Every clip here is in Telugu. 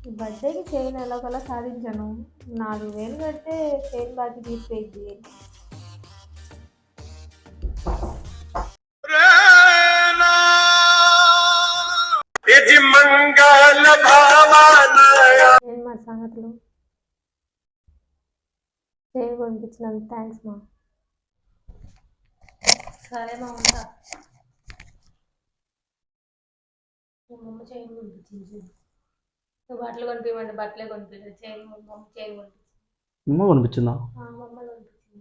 ఈ బర్త్డేకి చైన్ ఎలాగోలా సాధించాను. 4,000 కడితే చైన్ బాకీ తీరిపోయింది. ఏం మా సంగతులు? చైన్ కొనిపించినందుకు థ్యాంక్స్ మా. సరే మా, ఉంటా. మా మమ్మ చైన్ కొనిపించింది. నువ్వు బట్టలు కొనిపించమంటే బట్టలే కొనిపించలేదు. చైన్ మమ్మ చైన్ కొనిపించింది. అమ్మ కొనిపించిందా? మమ్మ కొనిపించింది.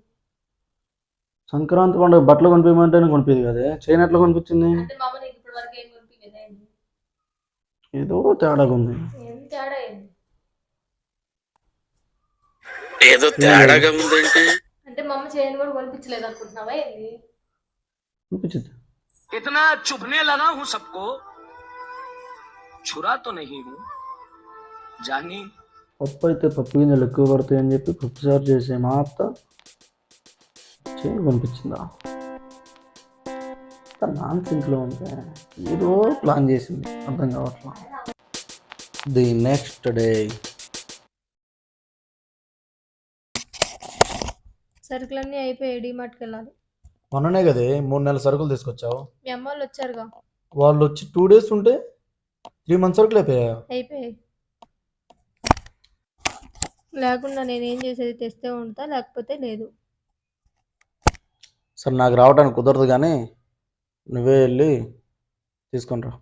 సంక్రాంతి పండుగ బట్టలు కొనిపించమంటేనే కొనిపించదు కదా, చైన్ ఎట్లా కొనిపించింది? అంటే మమ్మ నీకు ఇప్పటి వరకు ఏం కొనిపించలేదా? ఏదో తేడాగా ఉంది. ఏం తేడా ఏంది? ఏదో తేడాగా ఉందంటే అంటే మమ్మ చైన్ కూడా కొనిపించలేదు అనుకుంటున్నావా ఏంది? కొనిపించింది. इतना चुभने लगा हूं सबको, छुरा तो नहीं हूं जानी. పప్పు అయితే పప్పు గింజలు ఎక్కువ పడతాయి అని చెప్పి పప్పు సారు చేసే మా అత్త చైన్ కొనిపించిందా? నాన్న ఇంట్లో ఉంటే ఏదో ప్లాన్ చేసింది, అర్థం కావట్లా. ది నెక్స్ట్ డే సరుకులన్నీ అయిపోయాయి, డీమార్ట్కి వెళ్ళాలి. మొన్ననే కదే 3 నెలల సరుకులు తీసుకొచ్చావు. మీ అమ్మ వాళ్ళు వచ్చారుగా. వాళ్ళు వచ్చి 2 days ఉంటే 3 months సరుకులు అయిపోయాయి. లేకుండా నేనేం చేసేది? తెస్తే ఉంటా, లేకపోతే లేదు. సరే, నాకు రావడానికి కుదరదు కానీ నువ్వే వెళ్ళి తీసుకొని రా.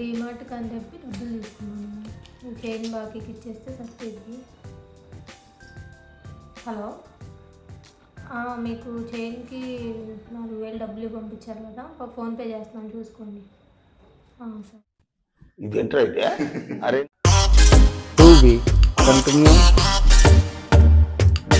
డీమార్ట్కి అని చెప్పి డబ్బులు తీసుకున్నాను. చైన్ బాకీకి ఇచ్చేస్తే సరిపోయింది. హలో, మీకు చైన్కి 4,000 డబ్బులు పంపించారు కదా, ఫోన్పే చేస్తున్నాను, చూసుకోండి. సరే. ఇదేంట్రా అయితే? అరే టు బి కంటిన్యూ.